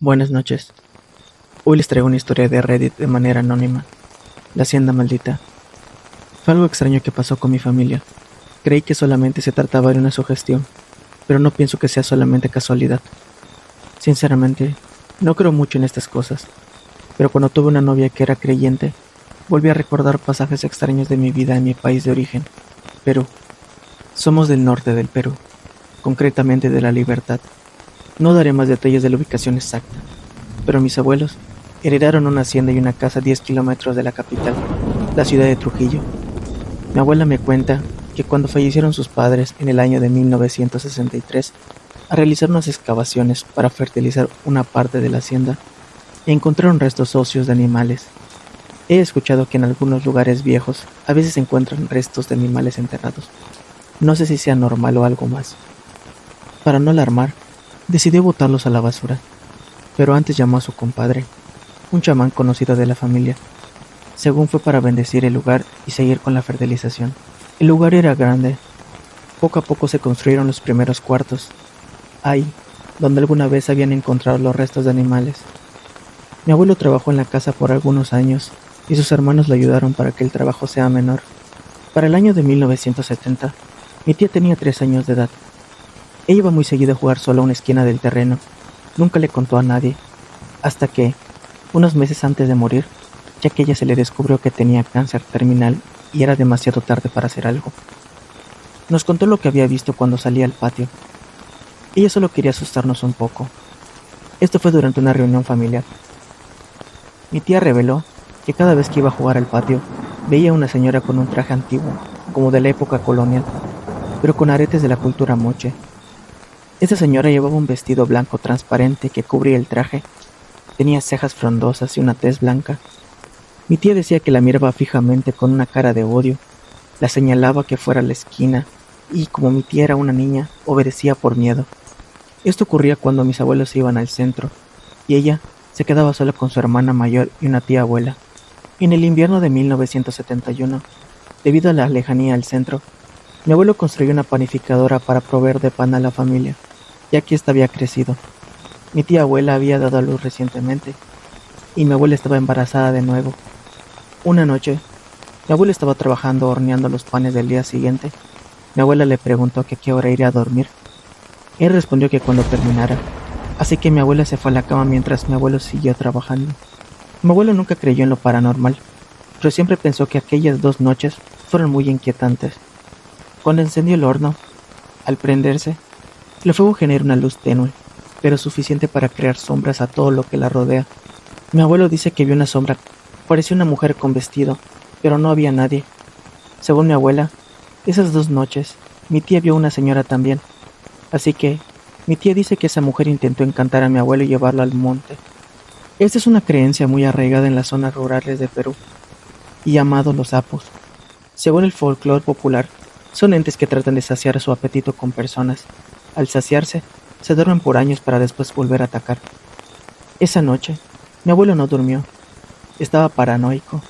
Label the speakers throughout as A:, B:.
A: Buenas noches. Hoy les traigo una historia de Reddit de manera anónima. La hacienda maldita. Fue algo extraño que pasó con mi familia. Creí que solamente se trataba de una sugestión, pero no pienso que sea solamente casualidad. Sinceramente, no creo mucho en estas cosas, pero cuando tuve una novia que era creyente, volví a recordar pasajes extraños de mi vida en mi país de origen, Perú. Somos del norte del Perú, concretamente de La Libertad. No daré más detalles de la ubicación exacta, pero mis abuelos heredaron una hacienda y una casa a 10 kilómetros de la capital, la ciudad de Trujillo. Mi abuela me cuenta que cuando fallecieron sus padres en el año de 1963, al realizar unas excavaciones para fertilizar una parte de la hacienda, encontraron restos óseos de animales. He escuchado que en algunos lugares viejos a veces se encuentran restos de animales enterrados. No sé si sea normal o algo más. Para no alarmar, decidió botarlos a la basura, pero antes llamó a su compadre, un chamán conocido de la familia. Según fue para bendecir el lugar y seguir con la fertilización. El lugar era grande. Poco a poco se construyeron los primeros cuartos, ahí, donde alguna vez habían encontrado los restos de animales. Mi abuelo trabajó en la casa por algunos años y sus hermanos le ayudaron para que el trabajo sea menor. Para el año de 1970, mi tía tenía 3 años de edad. Ella iba muy seguido a jugar sola a una esquina del terreno. Nunca le contó a nadie, hasta que, unos meses antes de morir, ya que ella se le descubrió que tenía cáncer terminal y era demasiado tarde para hacer algo. Nos contó lo que había visto cuando salía al patio. Ella solo quería asustarnos un poco. Esto fue durante una reunión familiar. Mi tía reveló que cada vez que iba a jugar al patio, veía a una señora con un traje antiguo, como de la época colonial, pero con aretes de la cultura moche. Esta señora llevaba un vestido blanco transparente que cubría el traje. Tenía cejas frondosas y una tez blanca. Mi tía decía que la miraba fijamente con una cara de odio. La señalaba que fuera a la esquina y, como mi tía era una niña, obedecía por miedo. Esto ocurría cuando mis abuelos se iban al centro y ella se quedaba sola con su hermana mayor y una tía abuela. En el invierno de 1971, debido a la lejanía al centro, mi abuelo construyó una panificadora para proveer de pan a la familia, ya que ésta había crecido. Mi tía abuela había dado a luz recientemente y mi abuela estaba embarazada de nuevo. Una noche, mi abuela estaba trabajando horneando los panes del día siguiente. Mi abuela le preguntó que a qué hora iría a dormir. Él respondió que cuando terminara, así que mi abuela se fue a la cama mientras mi abuelo siguió trabajando. Mi abuelo nunca creyó en lo paranormal, pero siempre pensó que aquellas 2 noches fueron muy inquietantes. Cuando encendió el horno, al prenderse, el fuego genera una luz tenue, pero suficiente para crear sombras a todo lo que la rodea. Mi abuelo dice que vio una sombra. Parecía una mujer con vestido, pero no había nadie. Según mi abuela, esas 2 noches, mi tía vio una señora también. Así que, mi tía dice que esa mujer intentó encantar a mi abuelo y llevarlo al monte. Esta es una creencia muy arraigada en las zonas rurales de Perú, y llamado los sapos. Según el folclore popular, son entes que tratan de saciar su apetito con personas. Al saciarse, se duermen por años para después volver a atacar. Esa noche, mi abuelo no durmió. Estaba paranoico.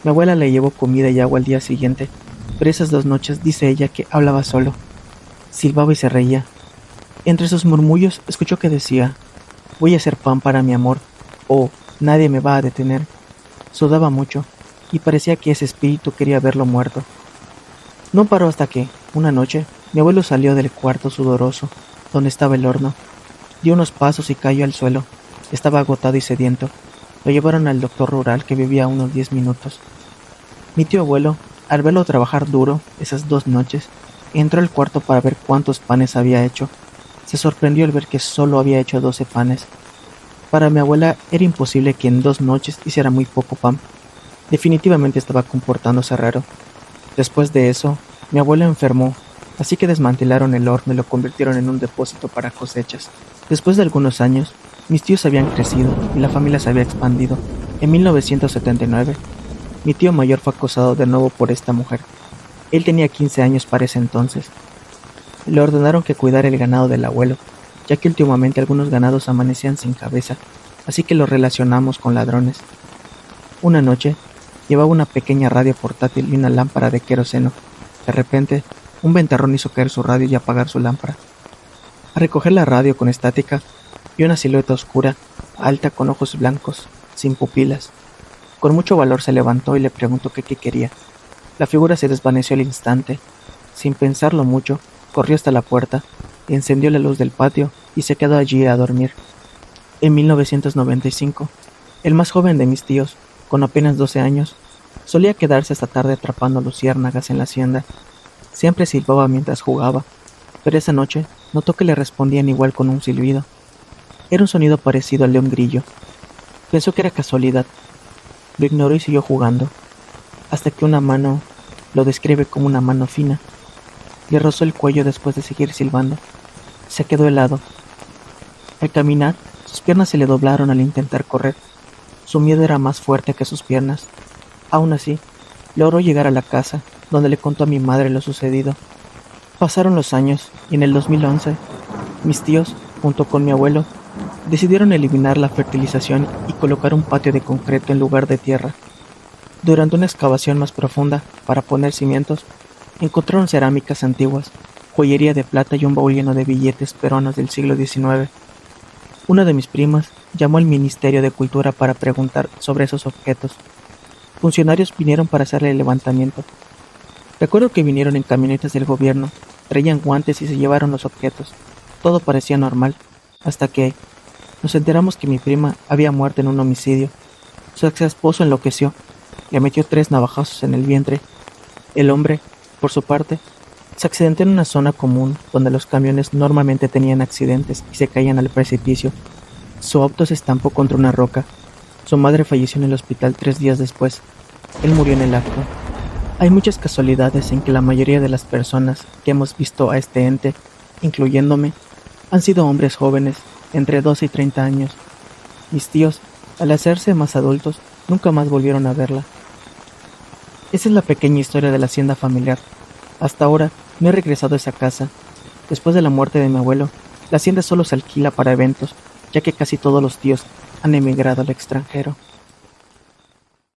A: Mi abuela le llevó comida y agua al día siguiente, pero esas 2 noches dice ella que hablaba solo. Silbaba y se reía. Entre sus murmullos escuchó que decía: «Voy a hacer pan para mi amor», o «Nadie me va a detener». Sudaba mucho, y parecía que ese espíritu quería verlo muerto. No paró hasta que, una noche, mi abuelo salió del cuarto sudoroso, donde estaba el horno. Dio unos pasos y cayó al suelo. Estaba agotado y sediento. Lo llevaron al doctor rural que vivía a unos 10 minutos. Mi tío abuelo, al verlo trabajar duro esas 2 noches, entró al cuarto para ver cuántos panes había hecho. Se sorprendió al ver que solo había hecho 12 panes. Para mi abuela era imposible que en 2 noches hiciera muy poco pan. Definitivamente estaba comportándose raro. Después de eso, mi abuelo enfermó, así que desmantelaron el horno y lo convirtieron en un depósito para cosechas. Después de algunos años, mis tíos habían crecido y la familia se había expandido. En 1979, mi tío mayor fue acosado de nuevo por esta mujer. Él tenía 15 años para ese entonces. Le ordenaron que cuidara el ganado del abuelo, ya que últimamente algunos ganados amanecían sin cabeza, así que lo relacionamos con ladrones. Una noche, llevaba una pequeña radio portátil y una lámpara de queroseno. De repente, un ventarrón hizo caer su radio y apagar su lámpara. Al recoger la radio con estática, Vi una silueta oscura, alta, con ojos blancos, sin pupilas. Con mucho valor se levantó y le preguntó que qué quería. La figura se desvaneció al instante. Sin pensarlo mucho, corrió hasta la puerta, encendió la luz del patio y se quedó allí a dormir. En 1995, el más joven de mis tíos, con apenas 12 años, solía quedarse hasta tarde atrapando luciérnagas en la hacienda. Siempre silbaba mientras jugaba, pero esa noche notó que le respondían igual con un silbido. Era un sonido parecido al de un grillo. Pensó que era casualidad. Lo ignoró y siguió jugando, hasta que una mano, lo describe como una mano fina, le rozó el cuello después de seguir silbando. Se quedó helado. Al caminar, sus piernas se le doblaron al intentar correr. Su miedo era más fuerte que sus piernas. Aún así, logró llegar a la casa, donde le contó a mi madre lo sucedido. Pasaron los años y en el 2011, mis tíos, junto con mi abuelo, decidieron eliminar la fertilización y colocar un patio de concreto en lugar de tierra. Durante una excavación más profunda, para poner cimientos, encontraron cerámicas antiguas, joyería de plata y un baúl lleno de billetes peruanos del siglo XIX. Una de mis primas llamó al Ministerio de Cultura para preguntar sobre esos objetos. Funcionarios vinieron para hacerle el levantamiento. Recuerdo que vinieron en camionetas del gobierno, traían guantes y se llevaron los objetos. Todo parecía normal, hasta que nos enteramos que mi prima había muerto en un homicidio. Su ex esposo enloqueció, le metió 3 navajazos en el vientre. El hombre, por su parte, se accidentó en una zona común donde los camiones normalmente tenían accidentes y se caían al precipicio. Su auto se estampó contra una roca. Su madre falleció en el hospital 3 días después. Él murió en el acto. Hay muchas casualidades en que la mayoría de las personas que hemos visto a este ente, incluyéndome, han sido hombres jóvenes, entre 12 y 30 años. Mis tíos, al hacerse más adultos, nunca más volvieron a verla. Esa es la pequeña historia de la hacienda familiar. Hasta ahora no he regresado a esa casa. Después de la muerte de mi abuelo, la hacienda solo se alquila para eventos, ya que casi todos los tíos han emigrado al extranjero.